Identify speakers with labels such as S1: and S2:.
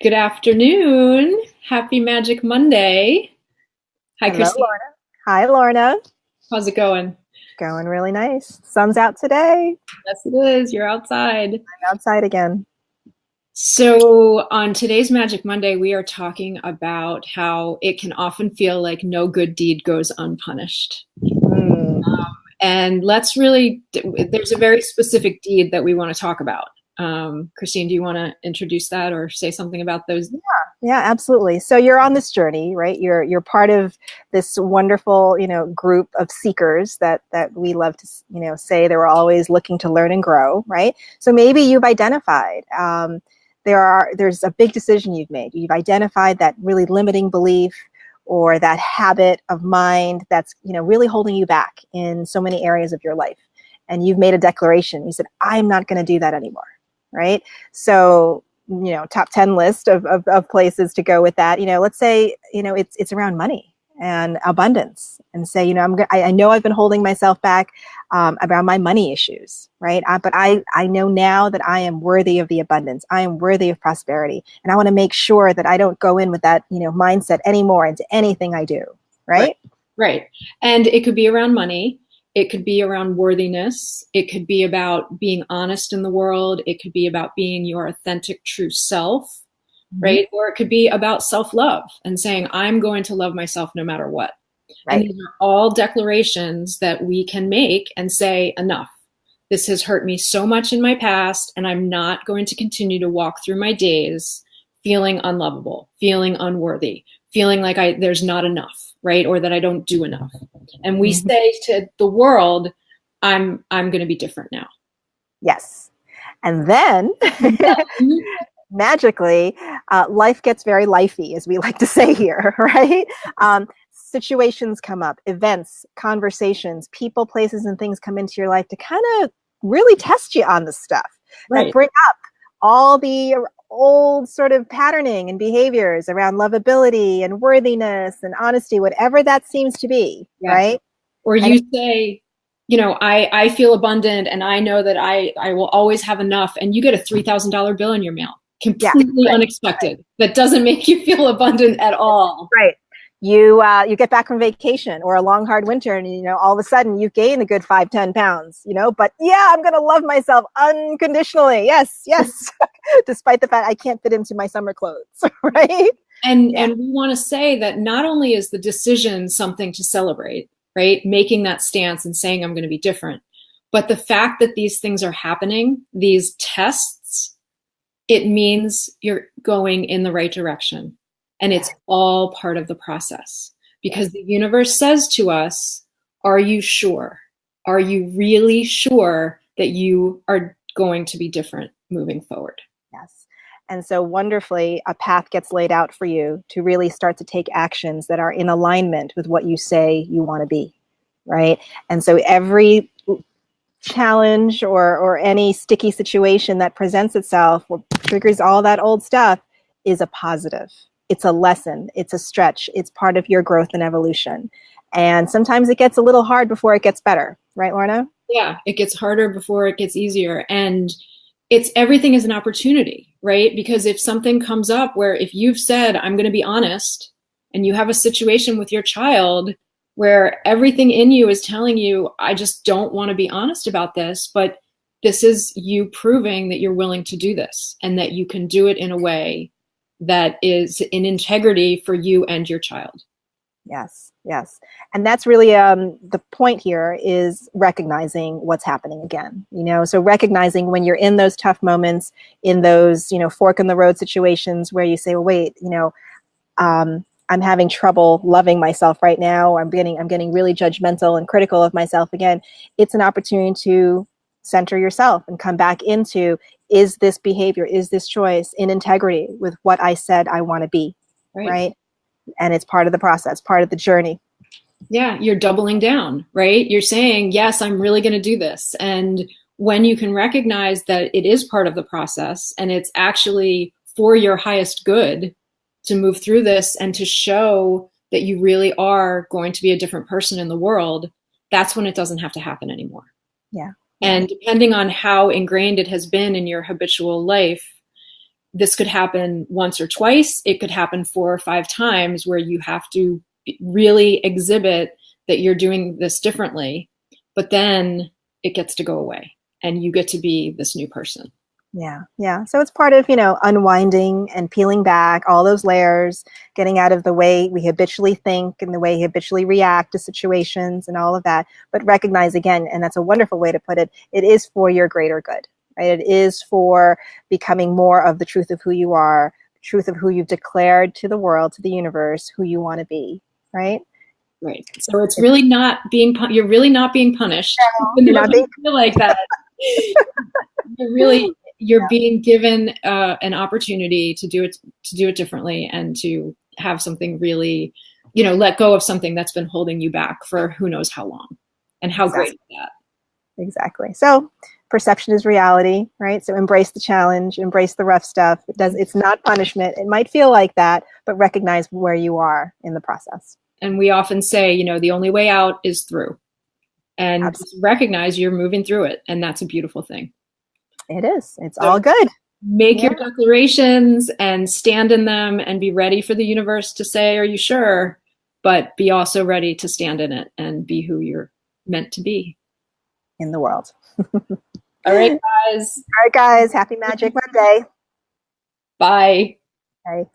S1: Good afternoon. Happy Magic Monday. Hi,
S2: Hello,
S1: Christine.
S2: Lorna. Hi, Lorna.
S1: How's it going?
S2: Going really nice. Sun's out today.
S1: Yes, it is. You're outside.
S2: I'm outside again.
S1: So, on today's Magic Monday, we are talking about how it can often feel like no good deed goes unpunished.
S2: Mm.
S1: And there's a very specific deed that we want to talk about. Christine, do you want to introduce that or say something about those?
S2: Yeah, absolutely. So you're on this journey, right? You're part of this wonderful, group of seekers that we love to, say they were always looking to learn and grow, right? So maybe you've identified there's a big decision you've made. You've identified that really limiting belief or that habit of mind that's, really holding you back in so many areas of your life. And you've made a declaration. You said, I'm not going to do that anymore, right? So top 10 list of places to go with that. Let's say, it's around money and abundance, and say, I know I've been holding myself back around my money issues, right? But I know now that I am worthy of the abundance. I am worthy of prosperity. And I want to make sure that I don't go in with that, mindset anymore into anything I do,
S1: Right.
S2: right?
S1: Right. And it could be around money. It could be around worthiness. It could be about being honest in the world. It could be about being your authentic, true self, right? Or it could be about self-love and saying, I'm going to love myself no matter what. And
S2: Right.
S1: these are all declarations that we can make and say, enough. This has hurt me so much in my past, and I'm not going to continue to walk through my days feeling unlovable, feeling unworthy, feeling like there's not enough, right? Or that I don't do enough. And we say to the world, I'm going to be different now.
S2: Yes. And then magically, life gets very lifey, as we like to say here, right? Situations come up, events, conversations, people, places, and things come into your life to kind of really test you on the stuff that bring up all the old sort of patterning and behaviors around lovability and worthiness and honesty, whatever that seems to be, right?
S1: Or you say, I feel abundant and I know that I will always have enough, and you get a $3,000 bill in your mail. Completely unexpected. That doesn't make you feel abundant at all.
S2: Right. You get back from vacation or a long, hard winter, and all of a sudden you've gained a good 5-10 pounds. But yeah, I'm gonna love myself unconditionally. Yes, yes, despite the fact I can't fit into my summer clothes, right?
S1: And we want to say that not only is the decision something to celebrate, right? Making that stance and saying I'm going to be different, but the fact that these things are happening, these tests, it means you're going in the right direction. And it's all part of the process, because the universe says to us, are you sure? Are you really sure that you are going to be different moving forward?
S2: Yes. And so wonderfully, a path gets laid out for you to really start to take actions that are in alignment with what you say you want to be, right? And so every challenge or any sticky situation that presents itself or triggers all that old stuff is a positive. It's a lesson. It's a stretch. It's part of your growth and evolution. And sometimes it gets a little hard before it gets better. Right, Lorna?
S1: Yeah, it gets harder before it gets easier. And everything is an opportunity, right? Because if something comes up where if you've said, I'm going to be honest, and you have a situation with your child where everything in you is telling you, I just don't want to be honest about this, but this is you proving that you're willing to do this and that you can do it in a way that is in integrity for you and your child.
S2: Yes, yes. And that's really the point here, is recognizing what's happening again. So recognizing when you're in those tough moments, in those, fork in the road situations where you say, well, wait, I'm having trouble loving myself right now. I'm getting really judgmental and critical of myself again. It's an opportunity to center yourself and come back into, is this behavior, is this choice in integrity with what I said I want to be, right? And it's part of the process, part of the journey.
S1: Yeah, you're doubling down, right? You're saying, yes, I'm really going to do this. And when you can recognize that it is part of the process and it's actually for your highest good to move through this and to show that you really are going to be a different person in the world, that's when it doesn't have to happen anymore.
S2: Yeah.
S1: And depending on how ingrained it has been in your habitual life, this could happen once or twice. It could happen 4 or 5 times where you have to really exhibit that you're doing this differently, but then it gets to go away and you get to be this new person.
S2: Yeah. Yeah. So it's part of, unwinding and peeling back all those layers, getting out of the way we habitually think and the way we habitually react to situations and all of that. But recognize again, and that's a wonderful way to put it, it is for your greater good, right? It is for becoming more of the truth of who you are, the truth of who you've declared to the world, to the universe, who you want to be, right?
S1: Right. So it's really not being, you're really not being punished.
S2: No, you're not being
S1: feel like that. You're being given an opportunity to do it differently and to have something really, let go of something that's been holding you back for who knows how long. And how great is that?
S2: Exactly. So perception is reality, right? So embrace the challenge, embrace the rough stuff. It's not punishment. It might feel like that, but recognize where you are in the process.
S1: And we often say, the only way out is through. And just recognize you're moving through it. And that's a beautiful thing.
S2: It is. It's all good.
S1: Make your declarations and stand in them and be ready for the universe to say, are you sure? But be also ready to stand in it and be who you're meant to be.
S2: In the world.
S1: All right, guys.
S2: All right, guys. Happy Magic Monday.
S1: Bye.
S2: Bye.